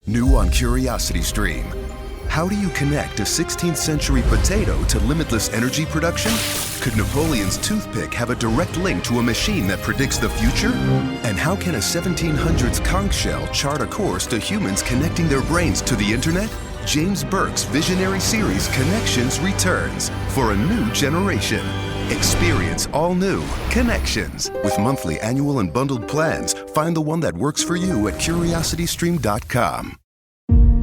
New on Curiosity Stream. How do you connect a 16th century potato to limitless energy production? Could Napoleon's toothpick have a direct link to a machine that predicts the future? And how can a 1700s conch shell chart a course to humans connecting their brains to the internet? James Burke's visionary series Connections returns for a new generation. Experience all new Connections. With monthly, annual, and bundled plans, find the one that works for you at curiositystream.com.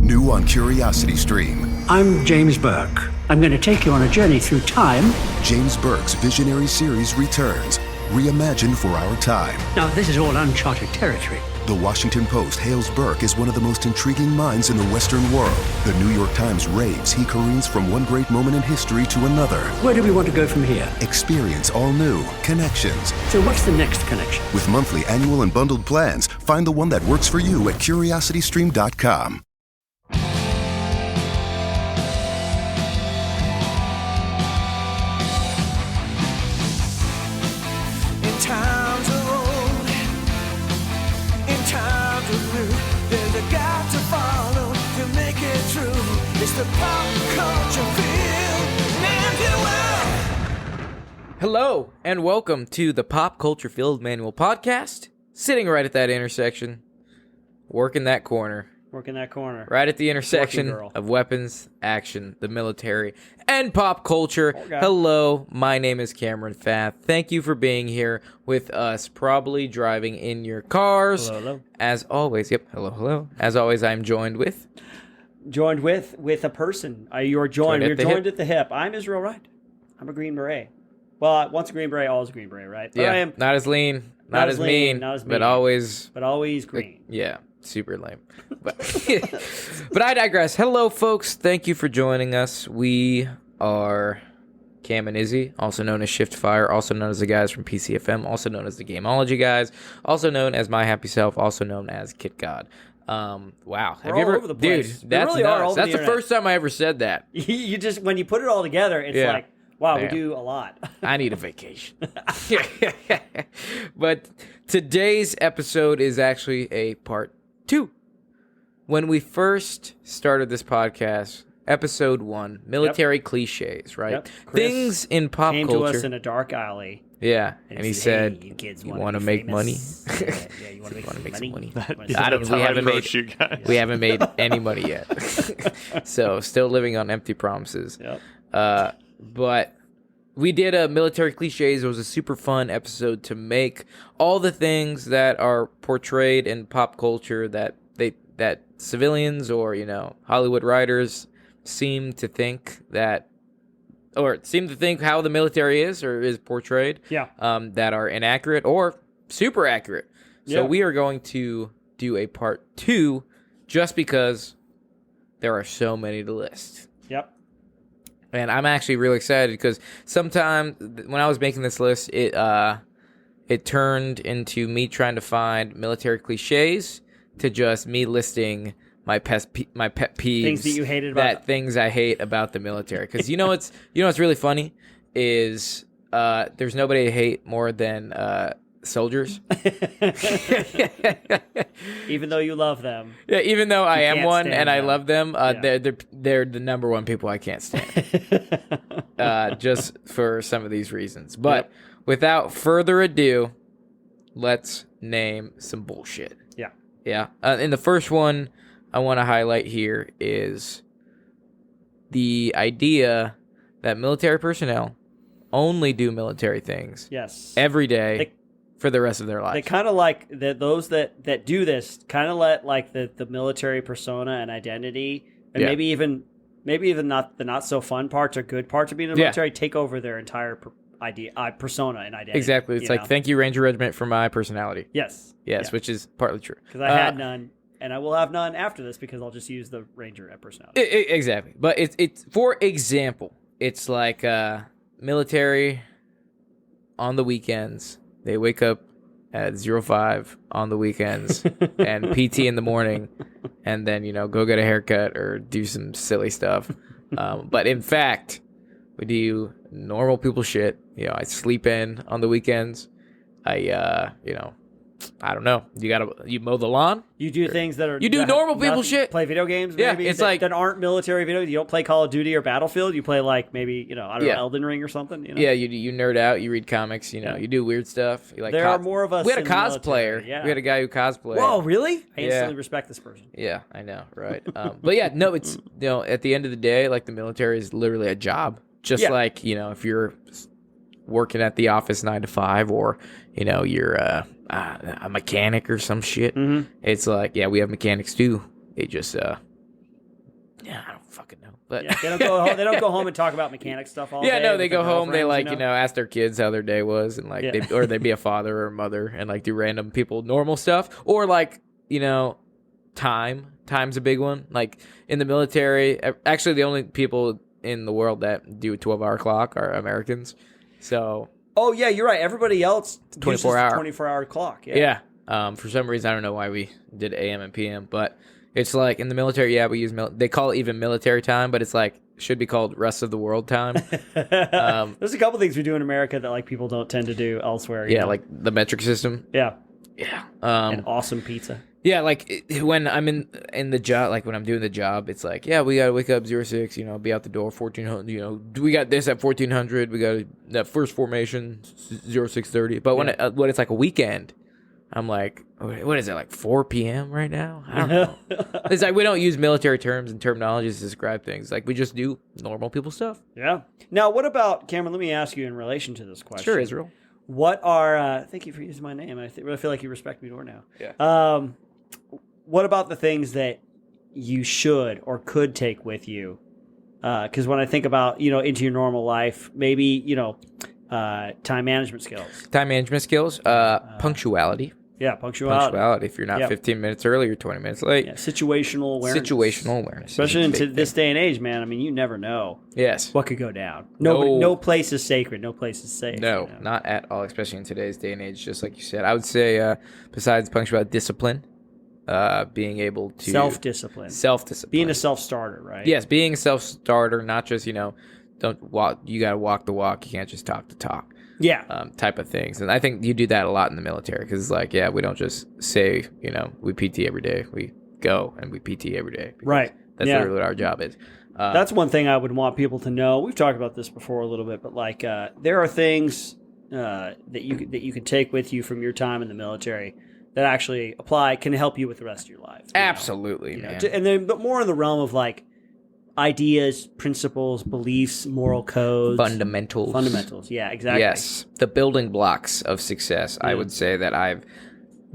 New on Curiosity Stream. I'm James Burke. I'm going to take you on a journey through time. James Burke's visionary series returns, reimagined for our time. Now, this is all uncharted territory. The Washington Post hails Burke as one of the most intriguing minds in the Western world. The New York Times raves he careens from one great moment in history to another. Where do we want to go from here? Experience all new Connections. So what's the next connection? With monthly, annual, and bundled plans, find the one that works for you at curiositystream.com. The pop culture field, Hello and welcome to the Pop Culture Field Manual Podcast. Sitting right at that intersection, working that corner. Right at the intersection of weapons, action, the military, and pop culture. Okay. Hello, my name is Cameron Fath. Thank you for being here with us, probably driving in your cars. Hello. As always, hello. As always, I'm joined with a person. You're joined. You're joined at the hip. I'm Israel Wright. I'm a Green Beret. Well, once a Green Beret, always a Green Beret, right? But yeah, I am not as lean, not as mean, but always green. Yeah, super lame. But but I digress. Hello, folks. Thank you for joining us. We are Cam and Izzy, also known as Shift Fire, also known as the guys from PCFM, also known as the Gameology guys, also known as My Happy Self, also known as Kit God. Wow. Have you ever, over the place. Dude, that's really nuts. That's the first time I ever said that. You just, when you put it all together, it's like, wow, we do a lot. I need a vacation. But today's episode is actually a part 2. When we first started this podcast, episode 1, military cliches, right? Yep. Things in pop came culture. to us in a dark alley. Yeah, and he said, "Hey, you kids "You want to make money? Yeah, you want to make some money? We haven't made any money yet. So still living on empty promises. Yep. But we did a military cliches. It was a super fun episode to make. All the things that are portrayed in pop culture that civilians or Hollywood writers seem to think how the military is or is portrayed. Yeah. That are inaccurate or super accurate. So we are going to do a part 2 just because there are so many to list. Yep. And I'm actually really excited because sometimes when I was making this list, it turned into me trying to find military cliches to just me listing my pet peeves, things that you hated about things I hate about the military. Because what's really funny is there's nobody I hate more than soldiers. Even though you love them. Yeah, even though I am one and I love them, they're the number one people I can't stand. Just for some of these reasons. But without further ado, let's name some bullshit. Yeah. Yeah. And the first one I want to highlight here is the idea that military personnel only do military things. Yes. Every day for the rest of their lives. They kind of like those that do this kind of let like the military persona and identity and maybe even not the not so fun parts or good parts of being in the military take over their entire persona and identity. Exactly. It's like, thank you, Ranger Regiment, for my personality. Yes. Which is partly true. Because I had none, and I will have none after this because I'll just use the Ranger personality. Exactly. But it's for example, it's like military on the weekends. They wake up at 05 on the weekends and PT in the morning, and then go get a haircut or do some silly stuff. But in fact, we do normal people shit. I sleep in on the weekends. I I don't know. You mow the lawn. You do things that are You do that normal have people nothing- shit. Play video games. Yeah, maybe, it's that, like- that aren't military video. You don't play Call of Duty or Battlefield. You play like maybe I don't know, Elden Ring or something. Yeah, you nerd out. You read comics. You do weird stuff. You like There are more of us We had a in the cosplayer. military, yeah. We had a guy who cosplayed. Whoa, really? I Yeah. instantly respect this person. Yeah, I know, right? But yeah, no, it's at the end of the day, like the military is literally a job. Just like if you're working at the office 9 to 5, or you're a mechanic or some shit. Mm-hmm. It's like we have mechanics too. They just I don't fucking know, but Yeah, they don't go home. They don't go home and talk about mechanic stuff all day. no, they with go their home. They girlfriends, ask their kids how their day was, and they'd be a father or a mother, and do random people normal stuff, or time's a big one. Like in the military, actually the only people in the world that do a 12-hour clock are Americans. So Oh yeah, you're right. Everybody else 24-hour clock. Yeah. for some reason I don't know why we did AM and PM, but it's like in the military, we use they call it even military time, but it's like should be called rest of the world time. There's a couple things we do in America that people don't tend to do elsewhere. you know? Like the metric system. Yeah. Yeah. And awesome pizza. Yeah, when I'm in the job, when I'm doing the job, it's like, we gotta wake up 06, be out the door 1400. We got this at 1400. We got that first formation 0630. But when it's like a weekend, I'm like, what is it, like 4 p.m. right now? I don't know. It's like we don't use military terms and terminologies to describe things. Like we just do normal people stuff. Yeah. Now, what about Cameron? Let me ask you in relation to this question. Sure, Israel. What are? Thank you for using my name. I really feel like you respect me more now. Yeah. What about the things that you should or could take with you? Because when I think about into your normal life, maybe time management skills. Time management skills. Punctuality. Yeah, punctuality. If you're not 15 minutes early, you're 20 minutes late. Yeah, situational awareness. Especially in this day and age, man. I mean, you never know. Yes. What could go down? No place is sacred. No place is safe. No, not at all. Especially in today's day and age, just like you said. I would say, besides punctuality, discipline. Being able to self-discipline, being a self-starter, right? Yes, being a self-starter, not just don't walk. You got to walk the walk. You can't just talk the talk. Yeah, type of things. And I think you do that a lot in the military because it's like, we don't just say we PT every day. We go and we PT every day. Right. That's literally what our job is. That's one thing I would want people to know. We've talked about this before a little bit, but there are things that you can take with you from your time in the military that actually can help you with the rest of your life. Absolutely, man. But more in the realm of ideas, principles, beliefs, moral codes. Fundamentals, yeah, exactly. Yes, the building blocks of success, I would say, that I've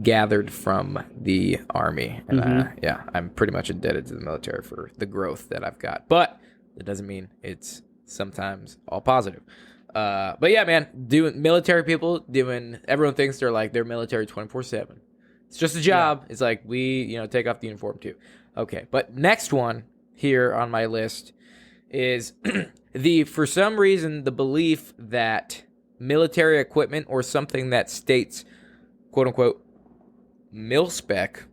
gathered from the Army. And I'm pretty much indebted to the military for the growth that I've got. But it doesn't mean it's sometimes all positive. But yeah, man, military people everyone thinks they're military 24/7. It's just a job. Yeah. It's like we, take off the uniform too. Okay, but next one here on my list is for some reason, the belief that military equipment or something that states, quote unquote, mil spec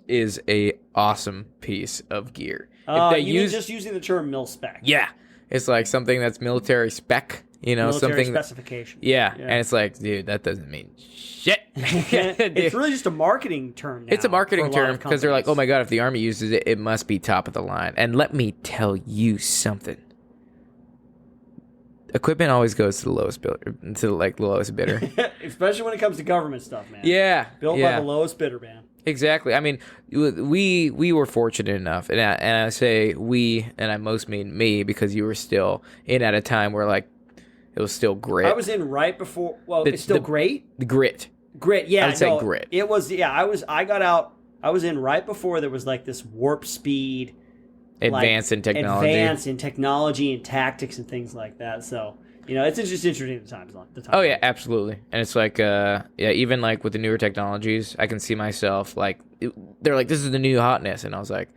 is a awesome piece of gear. Just using the term mil spec. Yeah. It's like something that's military spec, military something specification. Yeah, and it's like, dude, that doesn't mean shit. It's really just a marketing term now. It's a marketing term because they're like, oh my god, if the Army uses it, it must be top of the line. And let me tell you something. Equipment always goes to the lowest bidder, especially when it comes to government stuff, man. Yeah, built by the lowest bidder, man. Exactly. I mean, we were fortunate enough, and I say we, and I most mean me, because you were still in at a time where it was still grit. I was in right before. Well, it's still great. The grit. Grit. Yeah, I'd say grit. It was. Yeah, I got out. I was in right before there was this warp speed. Advance in technology and tactics and things like that. So, it's just interesting the times. Oh, yeah, absolutely. And it's like, even with the newer technologies, I can see myself, they're like, this is the new hotness. And I was like,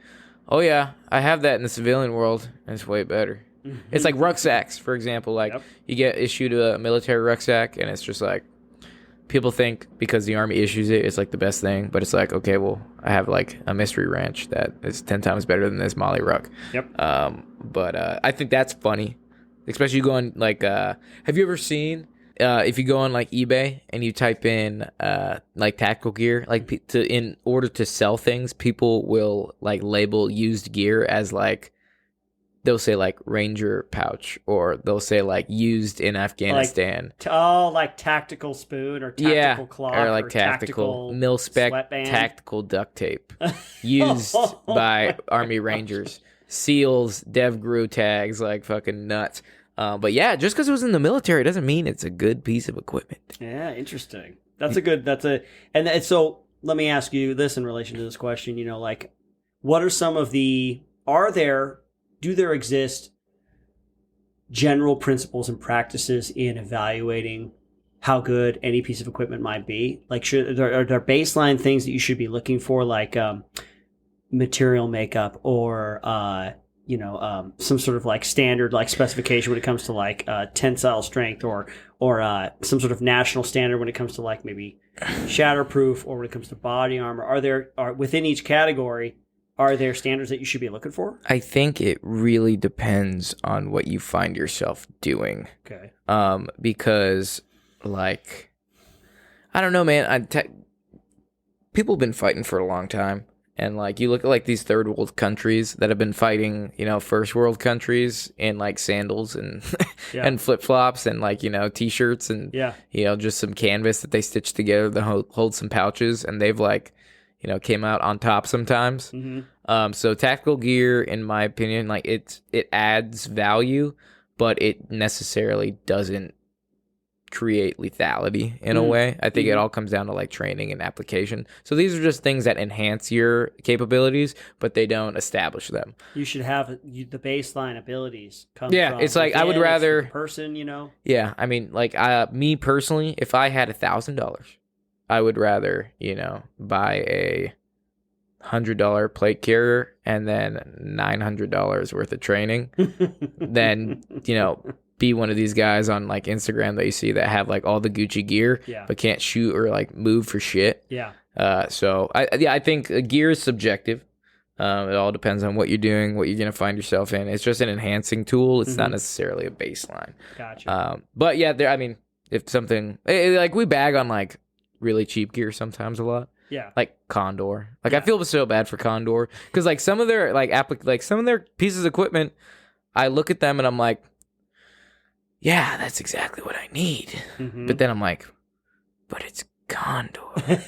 oh, yeah, I have that in the civilian world, and it's way better. Mm-hmm. It's like rucksacks, for example. You get issued a military rucksack, and it's just people think because the Army issues it, it's the best thing. But it's like, okay, well, I have a mystery ranch that is 10 times better than this Molly ruck. Yep. But I think that's funny, especially going have you ever seen if you go on like eBay and you type in like tactical gear, like in order to sell things, people will like label used gear as like they'll say like Ranger pouch, or they'll say like used in Afghanistan. Like tactical spoon or tactical cloth or like tactical mil spec sweatband. tactical duct tape used by Army Rangers. SEALs, DevGru tags, like fucking nuts. But yeah, just because it was in the military doesn't mean it's a good piece of equipment. Yeah, interesting. And so let me ask you this in relation to this question. You know, like, what are some of do there exist general principles and practices in evaluating how good any piece of equipment might be? Like, are there baseline things that you should be looking for, like material makeup or some sort of like standard like specification when it comes to like tensile strength or some sort of national standard when it comes to like maybe shatterproof, or when it comes to body armor? Are within each category, are there standards that you should be looking for? I think it really depends on what you find yourself doing. Okay. Because like, I don't know, man. People have been fighting for a long time. And like, you look at like these third world countries that have been fighting, first world countries in like sandals and and flip flops and like, t-shirts and just some canvas that they stitched together to hold some pouches, and they've like, came out on top sometimes. Mm-hmm. So tactical gear, in my opinion, like it adds value, but it necessarily doesn't create lethality in a way. I think it all comes down to like training and application. So these are just things that enhance your capabilities, but they don't establish them. You should have the baseline abilities come from it's like I would rather the person, Yeah, I mean, like me personally, if I had $1,000, I would rather, buy a $100 plate carrier and then $900 worth of training than, be one of these guys on like Instagram that you see that have like all the Gucci gear, but can't shoot or like move for shit. Yeah. So I think gear is subjective. It all depends on what you're doing, what you're going to find yourself in. It's just an enhancing tool. It's not necessarily a baseline. Gotcha. But yeah, if something like we bag on like really cheap gear sometimes a lot. Yeah. Like Condor. Like I feel so bad for Condor because like some of their some of their pieces of equipment, I look at them and I'm like, yeah, that's exactly what I need. Mm-hmm. But then I'm like, but it's Condor.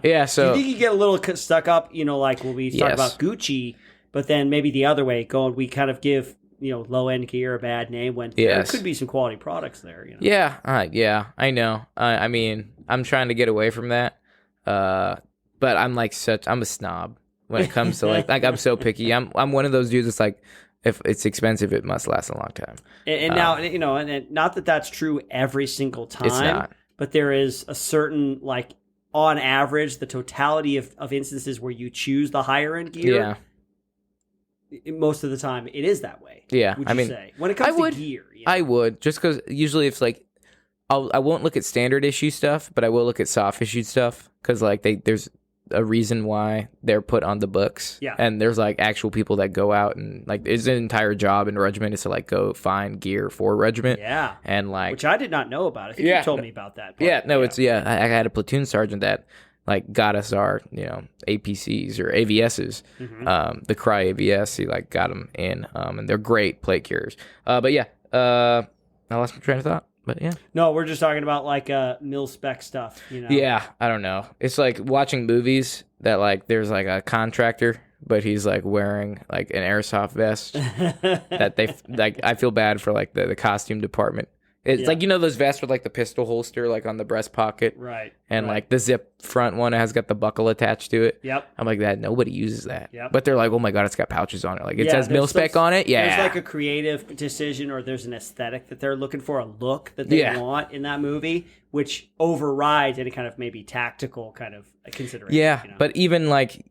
Yeah, so... Do you think you get a little stuck up, like when we talk about Gucci, but then maybe the other way, we kind of give, low-end gear a bad name when there could be some quality products there, Yeah, I know. I mean, I'm trying to get away from that. But I'm a snob when it comes to like I'm so picky. I'm one of those dudes that's like, if it's expensive, it must last a long time. And now, and not that that's true every single time. It's not. But there is a certain, like, on average, the totality of instances where you choose the higher end gear. Yeah. Most of the time, it is that way. Yeah. Would you say? When it comes to gear. I would. Just because usually it's like, I won't look at standard issue stuff, but I will look at soft issue stuff. Because, like, there's a reason why they're put on the books. Yeah. And there's like actual people that go out and like it's an entire job in regiment is to like go find gear for regiment. Yeah. And like, which I did not know about. I think you told me about that. I had a platoon sergeant that like got us our, APCs or AVSs, the Cry AVS. He like got them in, and they're great plate carriers. But yeah, I lost my train of thought. But yeah. No, we're just talking about like mil spec stuff, Yeah, I don't know. It's like watching movies that like there's like a contractor, but he's like wearing like an airsoft vest that they like. I feel bad for like the costume department. It's like those vests with like the pistol holster like on the breast pocket, right? And like the zip front one has got the buckle attached to it. Yep. I'm like that. Nobody uses that. Yep. But they're like, oh my god, it's got pouches on it. Like it says mil spec on it. Yeah. There's like a creative decision, or there's an aesthetic that they're looking for, a look that they want in that movie, which overrides any kind of maybe tactical kind of consideration. Yeah, but even like,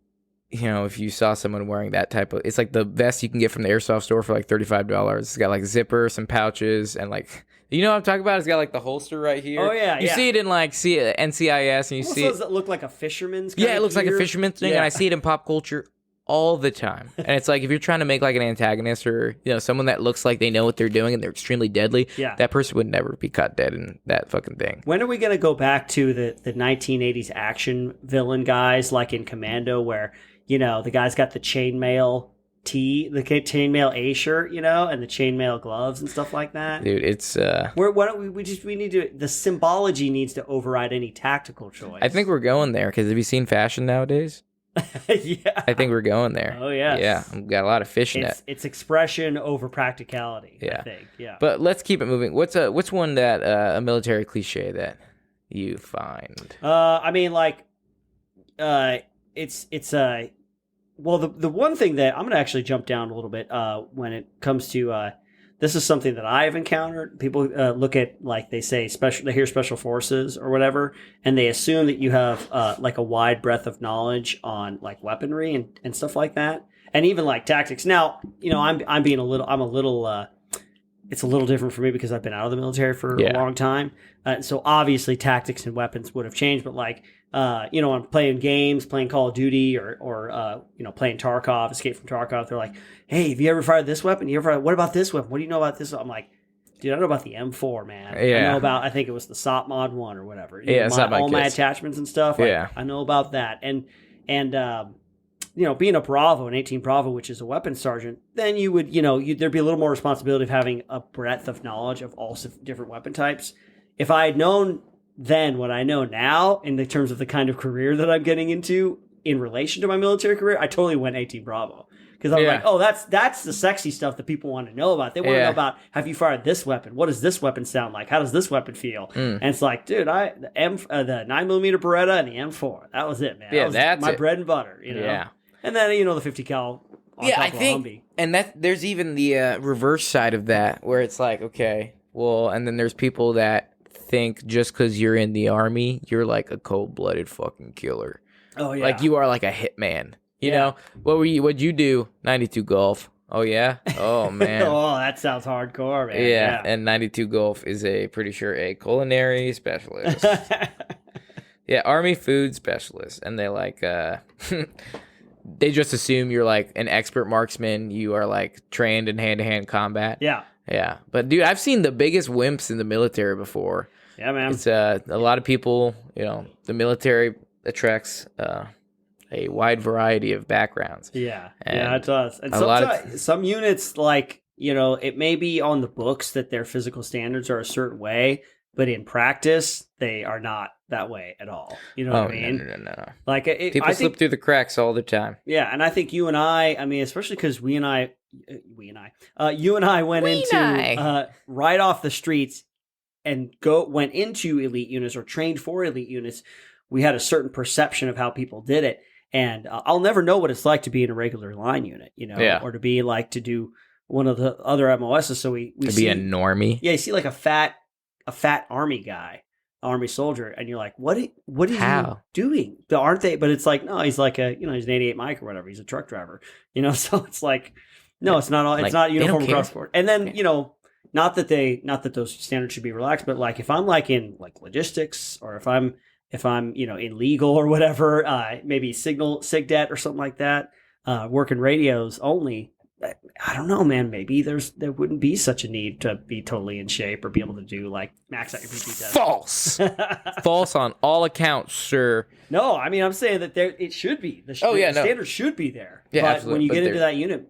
if you saw someone wearing that type of, it's like the vest you can get from the airsoft store for like $35. It's got like zipper, some pouches, and like. You know what I'm talking about? It's got like the holster right here. Oh yeah, you see it in like NCIS, and you see it. Does it look like a fisherman's? It looks like a fisherman's thing, and I see it in pop culture all the time. And it's like, if you're trying to make like an antagonist or, someone that looks like they know what they're doing and they're extremely deadly, that person would never be caught dead in that fucking thing. When are we going to go back to the 1980s action villain guys like in Commando where, the guy's got the chainmail the chainmail A shirt, and the chainmail gloves and stuff like that? Dude, it's... why don't we need to... The symbology needs to override any tactical choice. I think we're going there, because have you seen fashion nowadays? Yeah. I think we're going there. Oh, yes. Yeah, I've got a lot of fishnet. It's expression over practicality, yeah. I think. Yeah. But let's keep it moving. What's one that a military cliche that you find? Well, the one thing that I'm going to actually jump down a little bit when it comes to this is something that I've encountered. People look at, like, they say they hear special forces or whatever, and they assume that you have like a wide breadth of knowledge on like weaponry and stuff like that, and even like tactics. Now, I'm a little it's a little different for me because I've been out of the military for a long time. So obviously tactics and weapons would have changed, but like, I'm playing games, playing Call of Duty or playing Tarkov, Escape from Tarkov. They're like, hey, have you ever fired this weapon? What about this weapon? What do you know about this? I'm like, dude, I know about the M4, man. Yeah. I know about, I think it was the SOP Mod 1 or whatever. All my attachments and stuff. Like, I know about that. And being a Bravo, an 18 Bravo, which is a weapons sergeant, then you would, there'd be a little more responsibility of having a breadth of knowledge of all different weapon types. If I had known then what I know now in the terms of the kind of career that I'm getting into in relation to my military career, I totally went 18 Bravo. Because I'm like, oh, that's the sexy stuff that people want to know about. They want to know about, have you fired this weapon? What does this weapon sound like? How does this weapon feel? And it's like, dude, the 9mm Beretta and the M4. That was it, man. Yeah, that's my bread and butter, Yeah. And then, the 50 cal on top of a Humvee. And there's even the reverse side of that, where it's like, okay, well, and then there's people that think just because you're in the Army, you're like a cold-blooded fucking killer. Oh, yeah. Like, you are like a hitman. You know? What'd you do? 92 Golf. Oh, yeah? Oh, man. Oh, that sounds hardcore, man. Yeah, and 92 Golf is pretty sure a culinary specialist. Yeah, Army food specialist. And they like... they just assume you're like an expert marksman. You are like trained in hand-to-hand combat. Yeah. Yeah. But dude, I've seen the biggest wimps in the military before. Yeah, man. It's a lot of people, the military attracts a wide variety of backgrounds. Yeah. And yeah, it does. And some units, like, it may be on the books that their physical standards are a certain way, but in practice, they are not that way at all. You know what I mean? No. Like, people slip through the cracks all the time. Yeah, and I think you and I mean, especially because you and I went right off the streets and went into elite units or trained for elite units. We had a certain perception of how people did it, and I'll never know what it's like to be in a regular line unit, or to be like to do one of the other MOSs. So we to be a normie. Yeah, you see like a fat Army guy, Army soldier, and you're like, what is he doing? Aren't they? But it's like, no, he's like he's an 88 Mike or whatever. He's a truck driver, so it's like, no, it's not all. It's not uniform across the board. And then not that those standards should be relaxed, but like if I'm like in like logistics, or if I'm in legal or whatever, maybe SIGDET or something like that, working radios only. I don't know, man. Maybe there wouldn't be such a need to be totally in shape or be able to do like max out your PT test. False. False on all accounts, sir. No, I mean, I'm saying that it should be. The standards should be there. Yeah, but absolutely. When you get into that unit,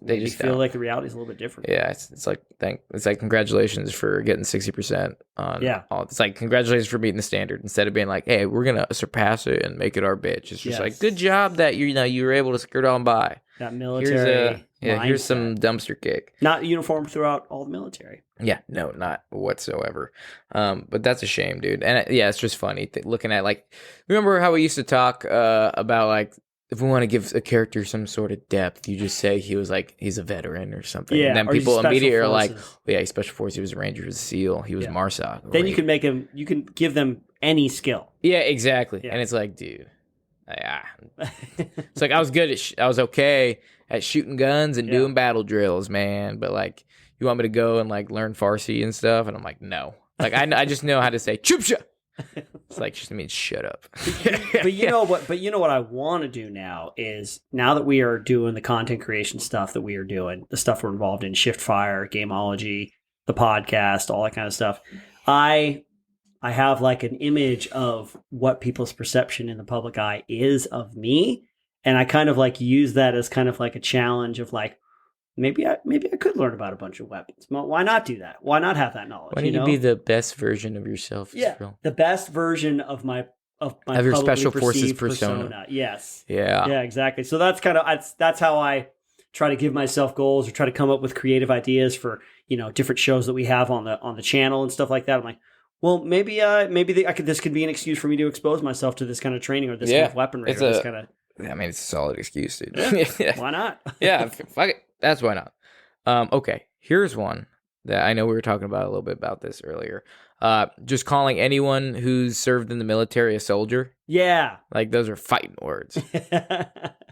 they just feel like the reality is a little bit different. Yeah, it's like congratulations for getting 60% on. Yeah, it's like congratulations for meeting the standard, instead of being like, hey, we're gonna surpass it and make it our bitch. It's just like, good job that you were able to skirt on by. That military. Here's some dumpster kick. Not uniform throughout all the military. Yeah, no, not whatsoever. But that's a shame, dude. And it's just funny looking at, like, remember how we used to talk about, like, if we want to give a character some sort of depth, you just say he's a veteran or something. Yeah, and then people immediately are like, he's Special Forces, he was a Ranger, he was a SEAL, he was MARSOC. Then you can give them any skill. Yeah, exactly. Yeah. And it's like, dude, it's like I was okay at shooting guns and doing battle drills, man. But like, you want me to go and like learn Farsi and stuff? And I'm like, no. Like I just know how to say chupsha. It's like just means shut up. But you know what? But you know what I want to do now is now that we are doing the content creation stuff that we are doing, the stuff we're involved in, Shift Fire, Gameology, the podcast, all that kind of stuff. I have like an image of what people's perception in the public eye is of me, and I kind of like use that as kind of like a challenge of like maybe I could learn about a bunch of weapons. Well, why not do that? Why not have that knowledge? Why don't you be the best version of yourself? Yeah, the best version of my your special forces persona. Yes. Yeah. Yeah, exactly. So that's kind of that's how I try to give myself goals or try to come up with creative ideas for, different shows that we have on the channel and stuff like that. I'm like, well, maybe this could be an excuse for me to expose myself to this kind of training or this kind of weaponry. It's a solid excuse, dude. Yeah. Why not? Yeah, fuck it. That's why not. Okay, here's one that I know we were talking about a little bit about this earlier. Just calling anyone who's served in the military a soldier. Yeah. Like, those are fighting words.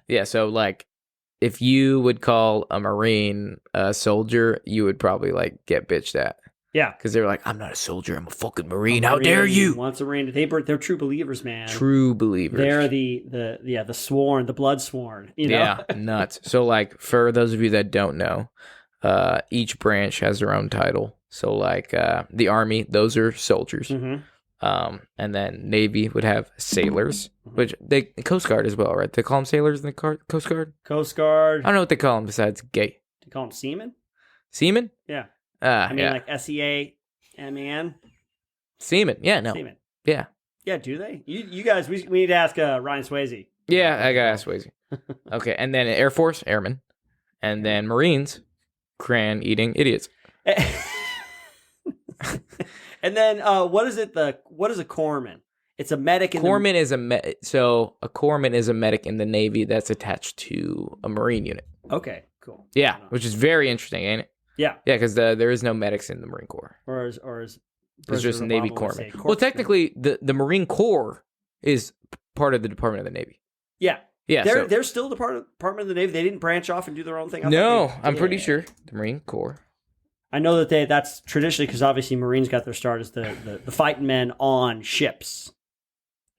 Yeah, so, like, if you would call a Marine a soldier, you would probably, like, get bitched at. Yeah. Because they're like, I'm not a soldier, I'm a fucking Marine. How dare you? Once a Marine, they're true believers, man. True believers. They're the sworn, the blood sworn. Yeah, nuts. So, like, for those of you that don't know, each branch has their own title. So, like, the Army, those are soldiers. Mm-hmm. And then Navy would have sailors, which Coast Guard as well, right? They call them sailors in the Coast Guard? Coast Guard. I don't know what they call them besides gay. They call them seamen? Seamen? Yeah. Yeah. Like SEAMAN? Seamen. Yeah, no. Seamen. Yeah. Yeah, do they? You guys, we need to ask Ryan Swayze. Yeah, I gotta ask Swayze. Okay, and then Air Force, airmen. And then Marines, crayon-eating idiots. And then what is a corpsman? It's a medic. A corpsman is a medic in the Navy that's attached to a Marine unit. Okay, cool. Yeah, which is very interesting, ain't it? Yeah. Yeah, because there is no medics in the Marine Corps. Or is it's just Navy corpsman. Well, technically, the Marine Corps is part of the Department of the Navy. Yeah. Yeah, they're still the Department of the Navy. They didn't branch off and do their own thing. I'm pretty sure the Marine Corps. I know that that's traditionally because obviously Marines got their start as the fighting men on ships,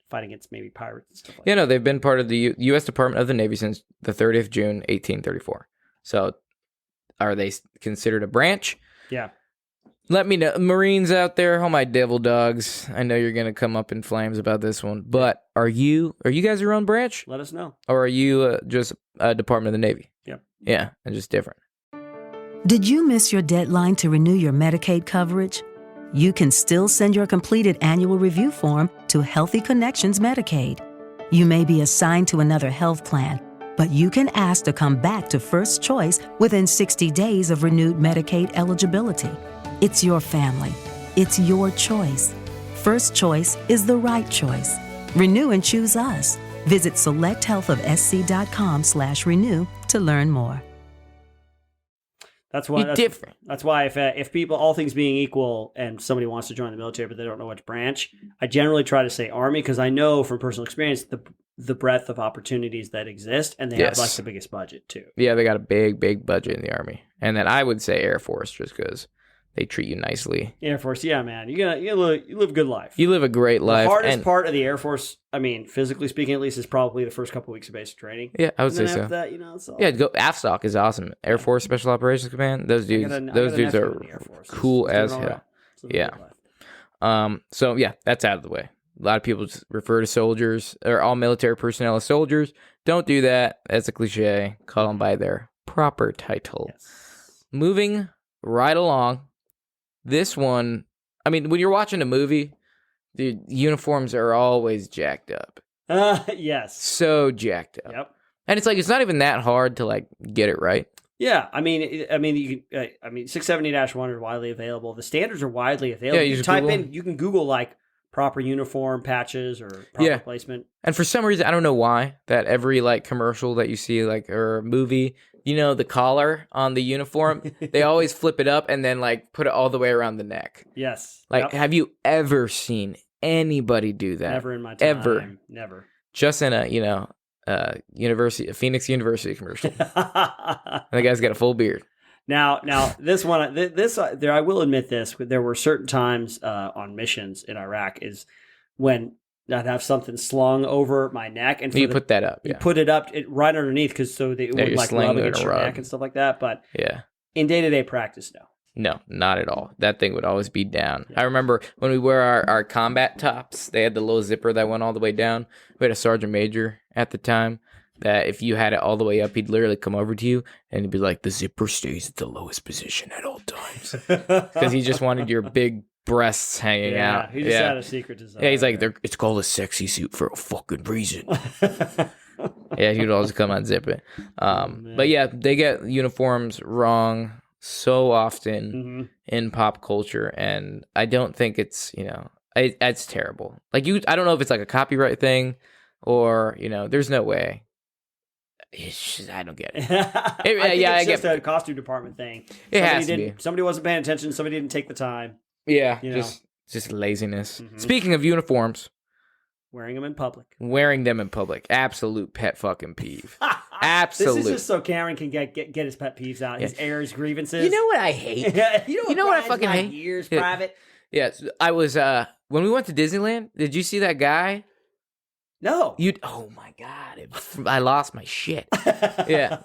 fighting against maybe pirates and stuff like that. Yeah, no, they've been part of the U.S. Department of the Navy since the 30th of June, 1834. So, are they considered a branch? Yeah. Let me know, Marines out there, all my devil dogs. I know you're gonna come up in flames about this one, but are you guys your own branch? Let us know. Or are you just a Department of the Navy? Yep. Yeah, and just different. Did you miss your deadline to renew your Medicaid coverage? You can still send your completed annual review form to Healthy Connections Medicaid. You may be assigned to another health plan, but you can ask to come back to First Choice within 60 days of renewed Medicaid eligibility. It's your family. It's your choice. First Choice is the right choice. Renew and choose us. Visit selecthealthofsc.com/renew to learn more. That's why different. That's why if people, all things being equal, and somebody wants to join the military but they don't know which branch, I generally try to say Army because I know from personal experience the breadth of opportunities that exist, and they have like the biggest budget too. Yeah, they got a big budget in the Army, and then I would say Air Force just because they treat you nicely. Air Force, yeah, man, you live a good life. You live a great life. The hardest part of the Air Force, I mean, physically speaking, at least, is probably the first couple weeks of basic training. Yeah, I would say after so. That, it's all... Yeah, AFSOC is awesome. Air Force Special Operations Command. Those dudes are cool as hell. Yeah. So yeah, that's out of the way. A lot of people just refer to soldiers or all military personnel as soldiers. Don't do that. That's a cliche. Call them by their proper title. Yes. Moving right along. This one, I mean, when you're watching a movie, the uniforms are always jacked up. Yes. So jacked up. Yep. And it's like, it's not even that hard to like get it right. Yeah. I mean, you can, 670-1 is widely available. The standards are widely available. Yeah, you can Google like proper uniform patches or proper placement. And for some reason, I don't know why, that every like commercial that you see like or movie, the collar on the uniform, they always flip it up and then like put it all the way around the neck. Yes. Like, have you ever seen anybody do that? Never in my time. Ever. Never. Just in a Phoenix University commercial. And the guy's got a full beard. Now this one, I will admit this. There were certain times on missions in Iraq is when I'd have something slung over my neck, and You put that up. you Yeah. put it up right underneath because so that it Yeah, would you're like slinging rub it against your around. neck and stuff like that. But Yeah. in day-to-day practice, no. No, not at all. That thing would always be down. I remember when we wear our combat tops, they had the little zipper that went all the way down. We had a sergeant major at the time that if you had it all the way up, he'd literally come over to you and he'd be like, the zipper stays at the lowest position at all times. Because he just wanted your big breasts hanging out. He just had a secret desire. Yeah, he's like, it's called a sexy suit for a fucking reason. Yeah, he would always come unzip it. But yeah, they get uniforms wrong so often in pop culture, and I don't think it's, it's terrible. Like I don't know if it's like a copyright thing or, there's no way. It's just, I don't get it. I get a costume department thing. It has to be. Somebody wasn't paying attention. Somebody didn't take the time. Yeah, just laziness. Speaking of uniforms, wearing them in public. Absolute pet fucking peeve. Absolute. This is just so Cameron can get his pet peeves out, his airs, grievances. You know what I hate? you know what I fucking hate? Years private. Yeah, I was when we went to Disneyland. Did you see that guy? No. Oh my god! I lost my shit. Yeah,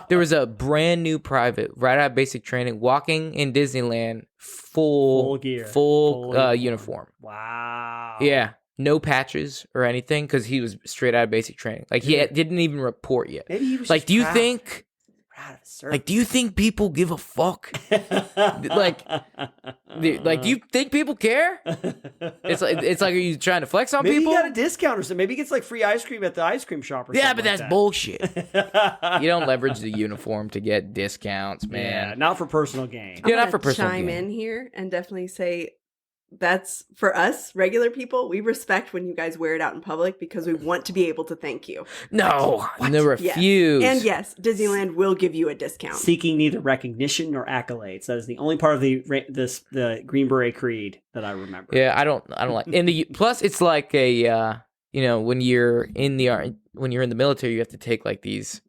there was a brand new private right out of basic training walking in Disneyland, full gear, full uniform. Wow. Yeah. No patches or anything because he was straight out of basic training. Like he didn't even report yet. Maybe he was like, do you think people give a fuck? Do you think people care? It's like, are you trying to flex on maybe people? Maybe he got a discount or something. Maybe he gets like free ice cream at the ice cream shop or something. Yeah, but that's bullshit. You don't leverage the uniform to get discounts, man. Yeah, not for personal gain. Yeah, not for personal gain. Chime in here and definitely say, that's for us regular people. We respect when you guys wear it out in public because we want to be able to thank you. No, refuse. Yes. And yes, Disneyland will give you a discount. Seeking neither recognition nor accolades. That is the only part of the Green Beret Creed that I remember. Yeah, I don't like. Plus, it's like a when you're in the military, you have to take like these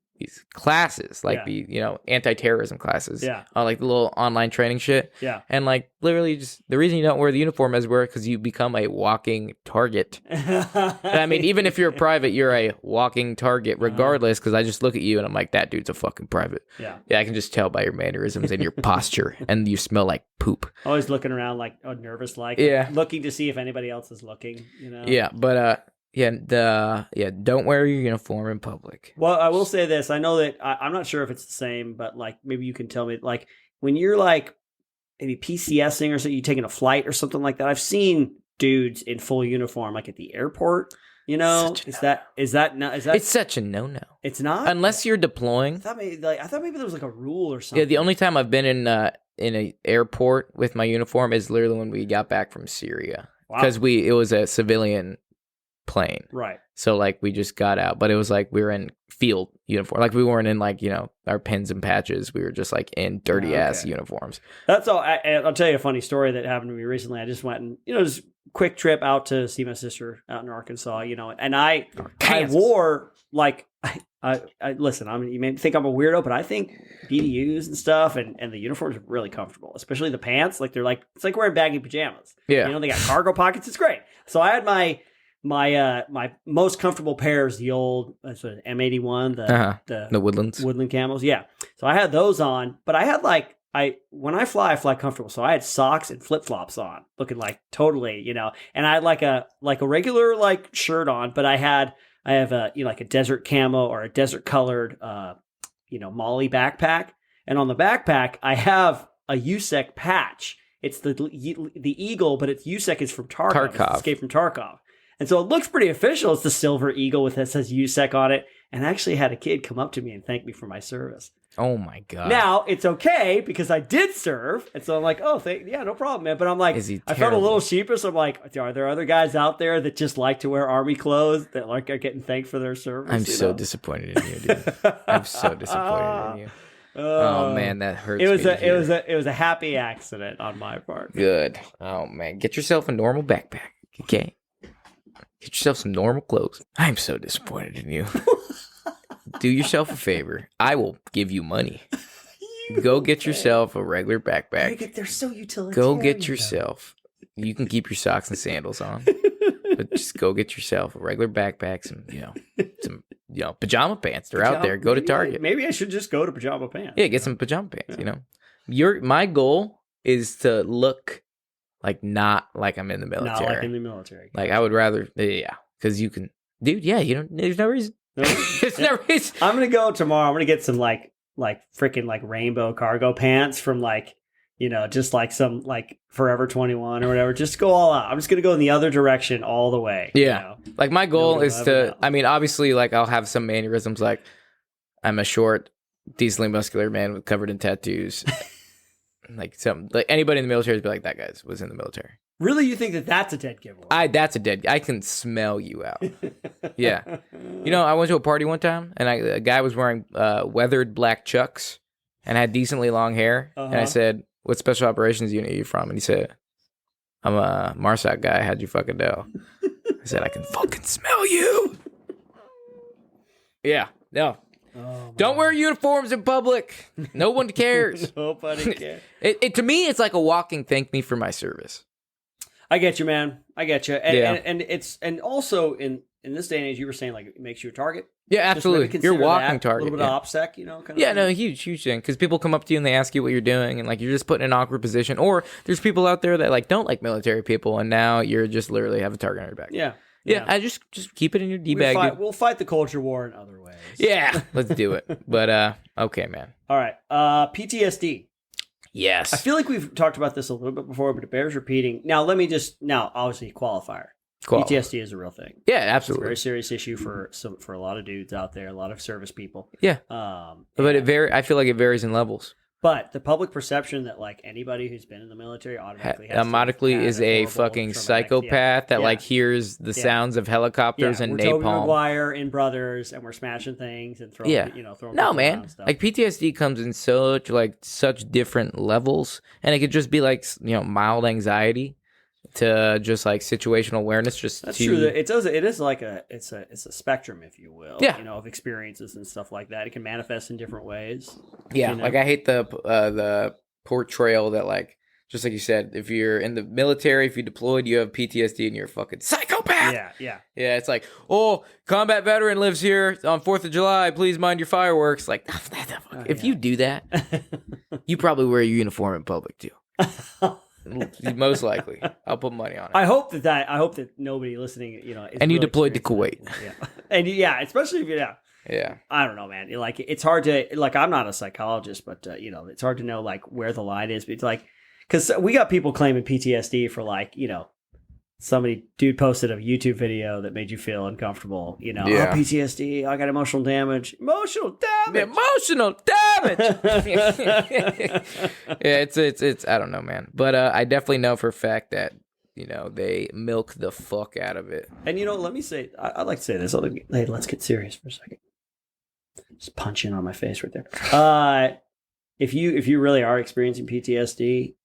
classes, like the anti-terrorism classes, like the little online training shit, and like literally just the reason you don't wear the uniform is because you become a walking target. I mean, even if you're a private, you're a walking target regardless, because I just look at you and I'm like, that dude's a fucking private. Yeah, I can just tell by your mannerisms and your posture, and you smell like poop. Always looking around like nervous, like looking to see if anybody else is looking. Yeah, but don't wear your uniform in public. Well, I will say this. I know that I'm not sure if it's the same, but like maybe you can tell me, like when you're like maybe PCSing or so, you taking a flight or something like that. I've seen dudes in full uniform, like at the airport. Is that It's such a no-no. It's not unless you're deploying. I thought maybe there was like a rule or something. Yeah, the only time I've been in an airport with my uniform is literally when we got back from Syria, because it was a civilian plane, right? So like we just got out, but it was like we were in field uniform, like we weren't in like our pins and patches. We were just like in dirty ass uniforms. That's all. I'll tell you a funny story that happened to me recently. I just went and just quick trip out to see my sister out in Arkansas, and I wore like I listen. You may think I'm a weirdo, but I think BDUs and stuff and the uniforms are really comfortable, especially the pants. Like it's like wearing baggy pajamas. Yeah, they got cargo pockets. It's great. So I had my most comfortable pair is the old M81, the woodland camos. Yeah. So I had those on, but I had when I fly comfortable. So I had socks and flip flops on, looking like totally, and I had like a regular like shirt on, but I have a like a desert camo or a desert colored Molly backpack, and on the backpack I have a USEC patch. It's the eagle, but it's USEC is from Tarkov. It's Escape from Tarkov. And so it looks pretty official. It's the silver eagle that says USEC on it. And I actually had a kid come up to me and thank me for my service. Oh my God. Now, it's okay because I did serve. And so I'm like, no problem, man. But I'm like, I felt a little sheepish. I'm like, are there other guys out there that just like to wear army clothes that are getting thanked for their service? I'm so disappointed in you, dude. I'm so disappointed in you. Oh man, that hurts. It was a happy accident on my part. Good. Oh man, get yourself a normal backpack, okay? Get yourself some normal clothes. I'm so disappointed in you. Do yourself a favor. I will give you money. Go get yourself a regular backpack. They're so utilitarian. Go get yourself. You can keep your socks and sandals on. But just go get yourself a regular backpack, some pajama pants. They're out there. Go to Target. Maybe I should just go to pajama pants. Yeah, get some pajama pants. My goal is to look like not like I'm in the military. Not like in the military. Like I would rather, because you can, dude. Yeah, there's no reason. There's no reason. I'm gonna go tomorrow. I'm gonna get some like freaking like rainbow cargo pants from just like some like Forever 21 or whatever. Just go all out. I'm just gonna go in the other direction all the way. Yeah. Like my goal is to. I mean, obviously, like I'll have some mannerisms. Like I'm a short, decently muscular man covered in tattoos. Like anybody in the military would be like, that guy was in the military. Really, you think that's a dead giveaway? I can smell you out. Yeah. I went to a party one time, and a guy was wearing weathered black chucks and had decently long hair. And I said, "What special operations unit are you from?" And he said, "I'm a MARSOC guy. How'd you fucking know?" I said, "I can fucking smell you." Yeah. No. Oh, don't wear uniforms in public. No one cares. Nobody cares. To me, it's like a walking thank me for my service. I get you, man. I get you. And also in this day and age, you were saying like it makes you a target. Yeah, absolutely. You're a walking target. A little bit of OPSEC, kind of. No, huge thing. Because people come up to you and they ask you what you're doing, and like you're just put in an awkward position. Or there's people out there that like don't like military people, and now you're just literally have a target on your back. Yeah. Yeah, I just keep it in your D-bag. We'll fight the culture war in other ways. Yeah, let's do it. But okay, man. All right, PTSD. Yes. I feel like we've talked about this a little bit before, but it bears repeating. Now, obviously, qualifier. PTSD is a real thing. Yeah, absolutely. It's a very serious issue for a lot of dudes out there, a lot of service people. Yeah. But I feel like it varies in levels. But the public perception that like anybody who's been in the military automatically is a fucking psychopath that like hears the sounds of helicopters and we're napalm. Tobey Maguire in Brothers, and we're smashing things and throwing throwing. No, man. Like PTSD comes in such different levels, and it could just be like mild anxiety to just like situational awareness. That's true. It is like it's a spectrum, if you will. Yeah. Of experiences and stuff like that. It can manifest in different ways. Yeah. Like I hate the portrayal that like, just like you said, if you're in the military, if you deployed, you have PTSD and you're a fucking psychopath. Yeah. Yeah. It's like, oh, combat veteran lives here on 4th of July. Please mind your fireworks. Like, if you do that, you probably wear a uniform in public too. Most likely, I'll put money on it. I hope that nobody listening, is and you really deployed to Kuwait. And especially if yeah. I don't know, man. Like it's hard to like. I'm not a psychologist, but it's hard to know like where the line is. But it's like because we got people claiming PTSD for like dude posted a YouTube video that made you feel uncomfortable. PTSD. I got emotional damage. Emotional damage. Yeah, it's I don't know, man, but I definitely know for a fact that they milk the fuck out of it. And let me say, I'd like to say this. Hey, let's get serious for a second. Just punch in on my face right there. If you really are experiencing PTSD,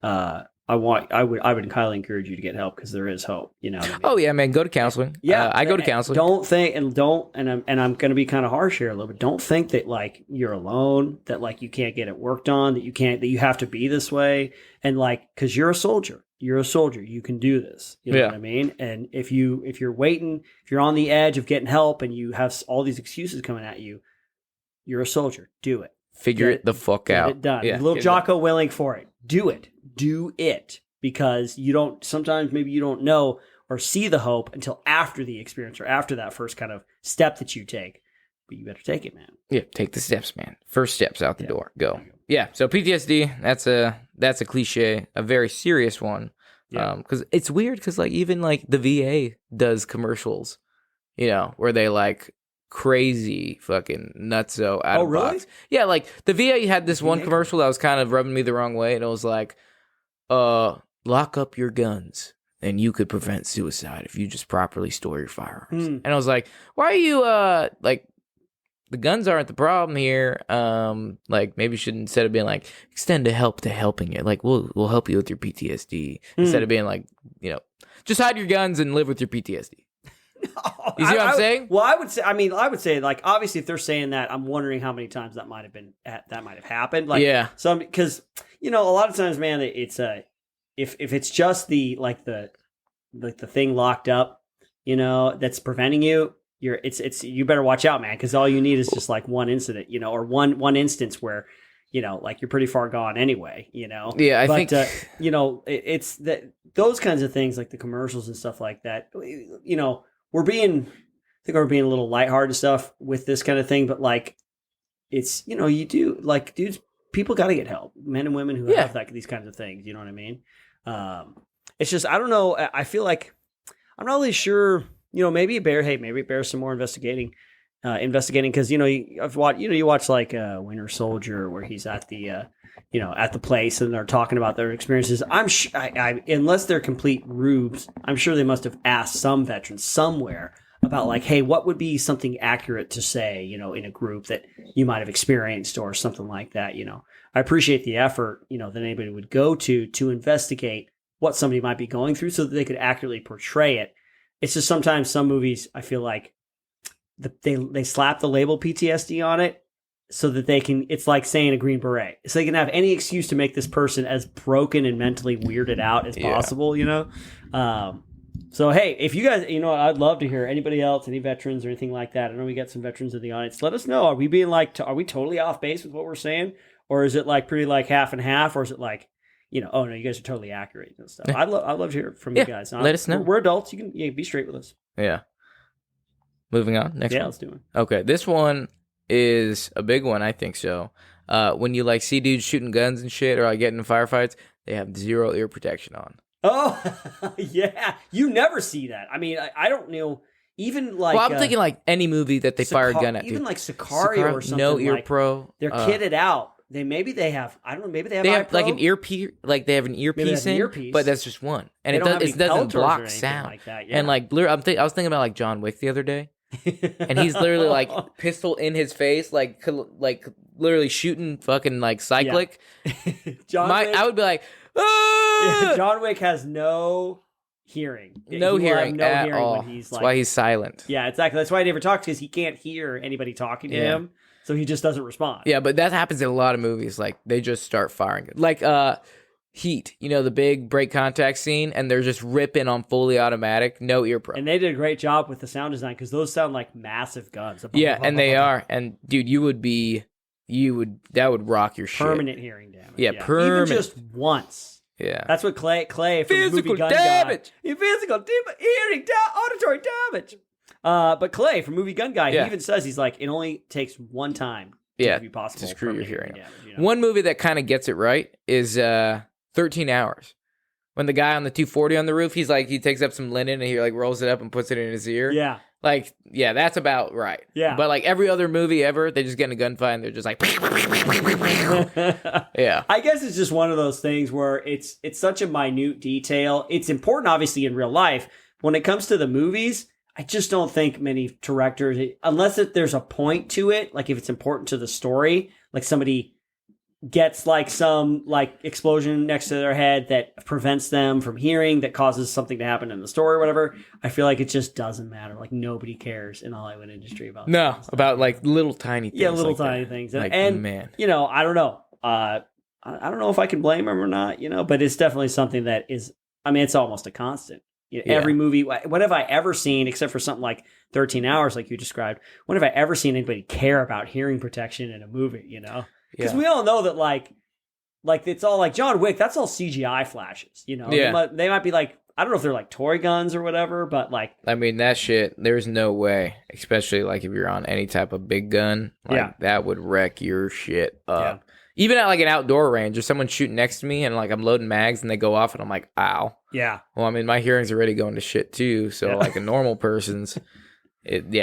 I would highly encourage you to get help because there is hope. What I mean? Oh yeah, man, go to counseling. Yeah, I go to counseling. And I'm going to be kind of harsh here a little bit. Don't think that like you're alone, that like you can't get it worked on, that you have to be this way, and like because you're a soldier, you can do this. You know what I mean? And if you're waiting, if you're on the edge of getting help, and you have all these excuses coming at you, you're a soldier. Do it. Figure it the fuck out. Get it done. Yeah, little Jocko Willing for it. Do it because sometimes maybe you don't know or see the hope until after the experience or after that first kind of step that you take. But you better take it, man. Yeah, take the steps, man. First steps out the door. Go. Yeah. So PTSD, that's a cliche, a very serious one. Yeah. Because it's weird because like even like the VA does commercials, where they like crazy fucking nutso out of really? box. Yeah, like the VA had this one commercial that was kind of rubbing me the wrong way, and it was like, lock up your guns and you could prevent suicide if you just properly store your firearms. And I was like, why are you like the guns aren't the problem here. Like maybe you should, instead of being like extend help to helping you, like we'll help you with your PTSD instead of being like, just hide your guns and live with your PTSD. You see what I'm saying? Well, I would say like obviously if they're saying that, I'm wondering how many times that might have happened. Like because a lot of times, man, it's if it's just the thing locked up, that's preventing you, you better watch out, man, because all you need is just like one incident, or one instance where, like you're pretty far gone anyway, Yeah, I but, think it's that those kinds of things like the commercials and stuff like that, we're being a little lighthearted and stuff with this kind of thing, but like it's, you do like, dudes, people got to get help, men and women who have these kinds of things. You know what I mean? It's just, I don't know. I feel like I'm not really sure, maybe it bears some more investigating because, you watch like Winter Soldier where he's at the, at the place and they're talking about their experiences. I'm sure, unless they're complete rubes, I'm sure they must have asked some veterans somewhere about like, hey, what would be something accurate to say, in a group that you might have experienced or something like that. I appreciate the effort, that anybody would go to investigate what somebody might be going through so that they could accurately portray it. It's just sometimes some movies, I feel like they slap the label PTSD on it so that it's like saying a Green Beret. So they can have any excuse to make this person as broken and mentally weirded out as possible, So, hey, if you guys, I'd love to hear anybody else, any veterans or anything like that. I know we got some veterans in the audience. Let us know. Are we being like, are we totally off base with what we're saying? Or is it like pretty like half and half? Or is it like, oh no, you guys are totally accurate and stuff. I'd love to hear from you guys. Let us know. We're adults. You can be straight with us. Yeah. Moving on. Next one. Yeah, let's do it. Okay. This one is a big one, I think so. When you like see dudes shooting guns and shit or like getting in firefights, they have zero ear protection on. Oh, yeah. You never see that. I mean, I don't know. Even like... Well, I'm thinking like any movie that they fire a gun at. Even like Sicario or something. No ear like, pro. They're kitted out. Maybe they have... I don't know. Maybe they have like an earpiece. Like they have an earpiece in, but that's just one. And it doesn't block sound. Like that, And like, I was thinking about like John Wick the other day. And he's literally like pistol in his face, like literally shooting fucking like cyclic. Wick, I would be like... Ah! John Wick has no hearing. No hearing at all. When he's that's why he's silent. Yeah, exactly. That's why he never talks, because he can't hear anybody talking to him, so he just doesn't respond. Yeah, but that happens in a lot of movies. Like they just start firing. Like Heat, the big break contact scene, and they're just ripping on fully automatic, no ear pro. And they did a great job with the sound design because those sound like massive guns. Yeah, and they are. And dude, that would rock your shit. Permanent hearing damage. Yeah, permanent. Even just once. Yeah. That's what Clay from Physical Movie Gun damage. Guy. Physical damage. Hearing auditory damage. But Clay from Movie Gun Guy, he even says, he's like, it only takes one time to be possible to screw your hearing. Damage, One movie that kind of gets it right is 13 Hours. When the guy on the 240 on the roof, he takes up some linen and he like rolls it up and puts it in his ear. Yeah. Like, yeah, that's about right. Yeah. But like every other movie ever, they just get in a gunfight and they're just like, yeah. I guess it's just one of those things where it's such a minute detail. It's important, obviously, in real life. When it comes to the movies, I just don't think many directors, unless there's a point to it, like if it's important to the story, like somebody gets like some like explosion next to their head that prevents them from hearing, that causes something to happen in the story or whatever, I feel like it just doesn't matter. Like nobody cares in the Hollywood industry about about like little tiny things. Yeah, little like tiny that. things. Like, and man, I don't know. I don't know if I can blame them or not, but it's definitely something that is, I mean, it's almost a constant. Every movie, what have I ever seen, except for something like 13 Hours, like you described, when have I ever seen anybody care about hearing protection in a movie, Because we all know that, like it's all like John Wick. That's all CGI flashes, Yeah. They might be like, I don't know if they're like toy guns or whatever, but like, I mean, that shit. There's no way, especially like if you're on any type of big gun, like that would wreck your shit up. Yeah. Even at like an outdoor range, or someone shooting next to me and like I'm loading mags and they go off and I'm like, ow. Yeah. Well, I mean, my hearing's already going to shit too. So like a normal person's. It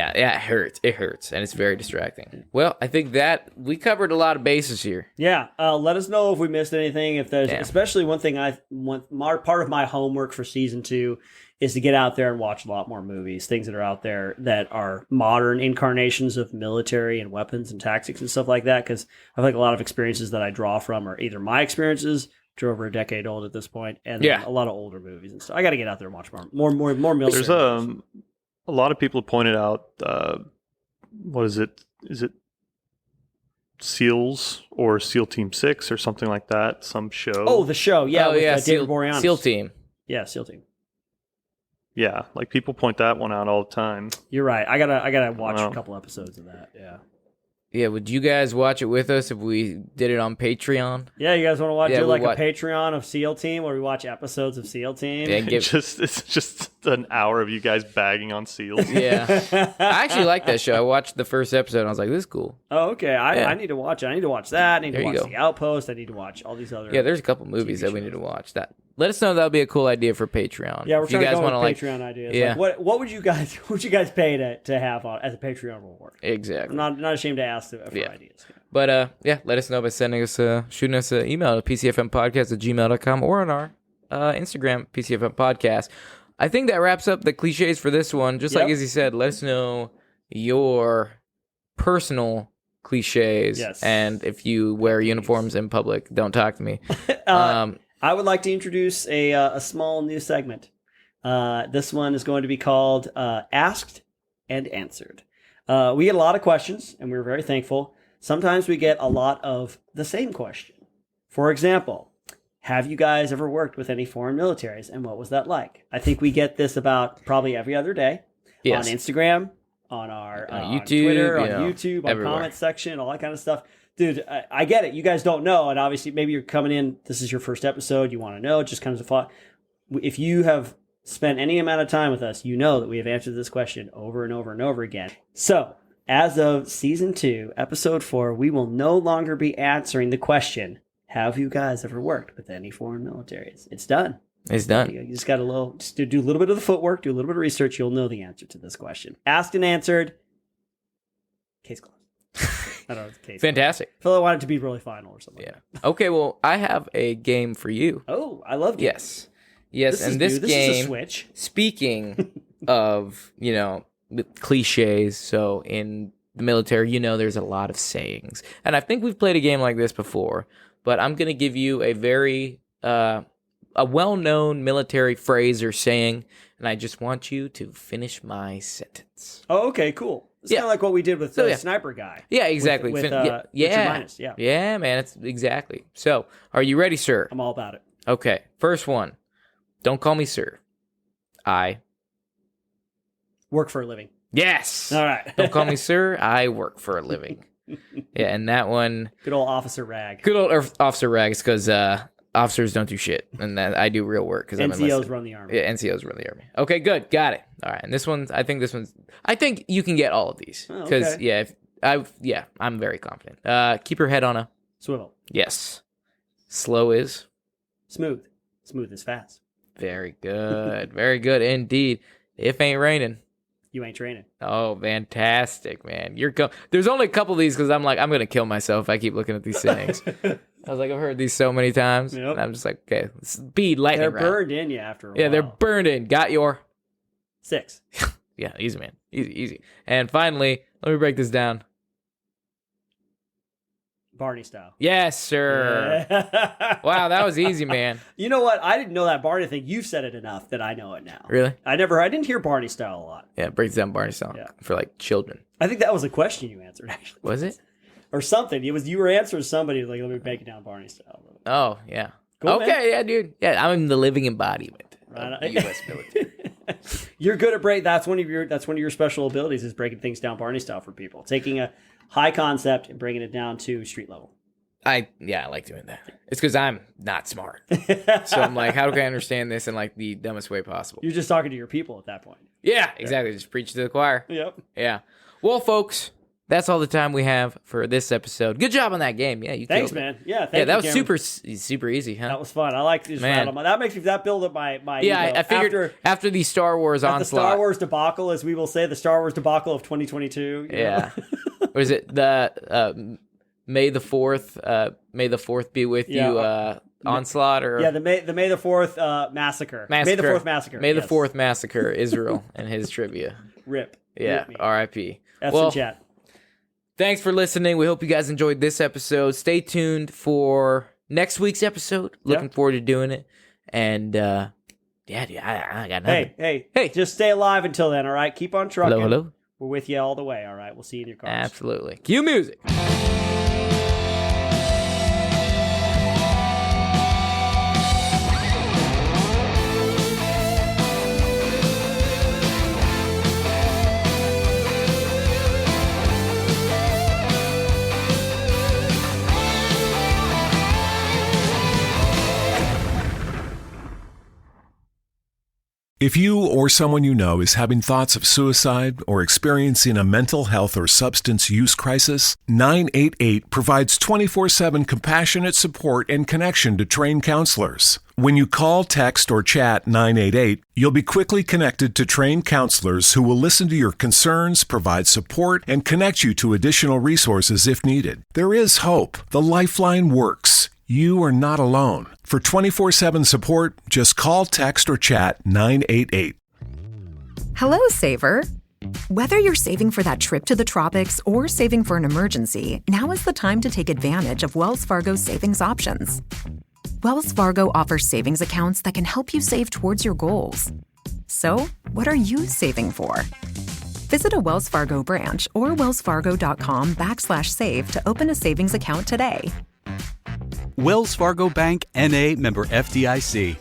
hurts. It hurts, and it's very distracting. Well, I think that we covered a lot of bases here. Yeah, let us know if we missed anything. If there's, especially one thing part of my homework for season 2 is to get out there and watch a lot more movies, things that are out there that are modern incarnations of military and weapons and tactics and stuff like that. Because I feel like a lot of experiences that I draw from are either my experiences, which are over a decade old at this point, and a lot of older movies and stuff. I got to get out there and watch more military. There's a lot of people pointed out, what is it? Is it SEALs or SEAL Team 6 or something like that? Some show. Oh, the show. Yeah, with David Boreanaz. SEAL Team. Yeah, SEAL Team. yeah, like people point that one out all the time. You're right. I gotta watch Wow. a couple episodes of that. Yeah. Yeah, would you guys watch it with us if we did it on Patreon? Yeah, you guys want to watch Yeah, do we like watch- a Patreon of SEAL Team where we watch episodes of SEAL Team? Yeah, It's just an hour of you guys bagging on seals. yeah. I actually like that show. I watched the first episode and I was like, this is cool. Oh, okay. Yeah. I need to watch it. I need to watch that. I need There to you watch go. The Outpost. I need to watch all these other. Yeah, there's a couple movies TV that we shows. need to watch. That let us know. That would be a cool idea for Patreon. Yeah, we're if you trying guys to go with wanna, Patreon ideas. yeah. Like, what would you guys pay to have on as a Patreon reward? Exactly. I'm not ashamed to ask for Yeah. ideas. But yeah, let us know by sending us, shooting us an email at pcfmpodcast@gmail.com or on our Instagram, PCFM Podcast. I think that wraps up the cliches for this one. Just like Yep. Izzy said, let us know your personal cliches. Yes. And if you wear uniforms in public, don't talk to me. I would like to introduce a small new segment. This one is going to be called Asked and Answered. We get a lot of questions, and we're very thankful. Sometimes we get a lot of the same question. For example, have you guys ever worked with any foreign militaries, and what was that like? I think we get this about probably every other day Yes. on Instagram, on our On on YouTube, Twitter, you on know, YouTube, on everywhere. comment section, all that kind of stuff. Dude, I get it. You guys don't know, and obviously maybe you're coming in. This is your first episode. You want to know. It just comes to thought. If you have spent any amount of time with us, you know that we have answered this question over and over and over again. So, as of season 2, episode 4, we will no longer be answering the question, have you guys ever worked with any foreign militaries? It's done. It's done. You just got just do a little bit of the footwork, do a little bit of research. You'll know the answer to this question. Asked and answered. Case closed. I don't know. Case Fantastic. closed. I feel I want it to be really final or something. Yeah. Like that. Okay, well, I have a game for you. Oh, I love games. Yes. This And is this new. This game, is a switch. speaking of, cliches, so in the military, there's a lot of sayings. And I think we've played a game like this before, but I'm going to give you a very, a well-known military phrase or saying, and I just want you to finish my sentence. Oh, okay, cool. It's Yeah. kind of like what we did with So, the yeah. sniper guy. Yeah, exactly. With, yeah. Richard Minus, yeah. Yeah, man, it's exactly. So, are you ready, sir? I'm all about it. Okay, first one. Don't call me sir. I. Work for a living. Yes. All right. Don't call me sir. I work for a living. Yeah, and that one, Good old Officer Rag. good old officer rags, because officers don't do shit, and that I do real work because I'm NCOs enlisted. run the army. Yeah, NCOs run the army. Okay, good, got it. All right, and this one's. I think you can get all of these Oh, because okay. I'm very confident. Keep your head on a Swivel. yes. Slow is Smooth. Smooth is fast. very good, very good indeed. If ain't raining. You ain't training. Oh, fantastic, man! There's only a couple of these because I'm gonna kill myself if I keep looking at these sayings. I was like, I've heard these so many times, Yep. and I'm just like, okay, speed, lightning They're round. burned in you after a while. Yeah, they're burned in. Got your 6. yeah, easy, man, easy. And finally, let me break this down. Barney style. Yes, sir. Wow, that was easy, man. You know what? I didn't know that Barney thing. You've said it enough that I know it now. Really? I didn't hear Barney style a lot. Yeah, break this down, Barney style Yeah. for like children. I think that was a question you answered, actually. Was it? Or something. It was you were answering somebody like, let me break it down Barney style. Oh, yeah. Cool, okay, man. yeah, dude. Yeah, I'm the living embodiment Right. of the U.S. military. You're good at that's one of your special abilities is breaking things down Barney style for people. Taking a high concept and bringing it down to street level. I like doing that. It's because I'm not smart. So I'm like, how can I understand this in like the dumbest way possible? You're just talking to your people at that point. Yeah, exactly. Just preach to the choir. Yep. Yeah. Well, folks, that's all the time we have for this episode. Good job on that game. Yeah, you Thanks, killed it. man. Yeah, thank Yeah, you, that was Cameron. super easy, huh? That was fun. I like these. Man. That build up my yeah, ego. I figured after the Star Wars after onslaught. the Star Wars debacle, as we will say, the Star Wars debacle of 2022. you know? Yeah. What is it? The May the 4th be with Yeah. you onslaught or Yeah, the May the 4th massacre. May the 4th massacre. May the yes. 4th massacre Israel and his tribia. Rip. Yeah, Rip me. R.I.P. That's Well, in chat. thanks for listening. We hope you guys enjoyed this episode. Stay tuned for next week's episode. Looking forward to doing it. And yeah, dude, I got nothing. Hey, just stay alive until then, all right? Keep on trucking. Hello. We're with you all the way, all right? We'll see you in your cars. Absolutely. Cue music. If you or someone you know is having thoughts of suicide or experiencing a mental health or substance use crisis, 988 provides 24/7 compassionate support and connection to trained counselors. When you call, text, or chat 988, you'll be quickly connected to trained counselors who will listen to your concerns, provide support, and connect you to additional resources if needed. There is hope. The Lifeline works. You are not alone. For 24/7 support, just call, text, or chat 988. Hello, saver. Whether you're saving for that trip to the tropics or saving for an emergency, now is the time to take advantage of Wells Fargo's savings options. Wells Fargo offers savings accounts that can help you save towards your goals. So, what are you saving for? Visit a Wells Fargo branch or wellsfargo.com/save to open a savings account today. Wells Fargo Bank, N.A., member FDIC.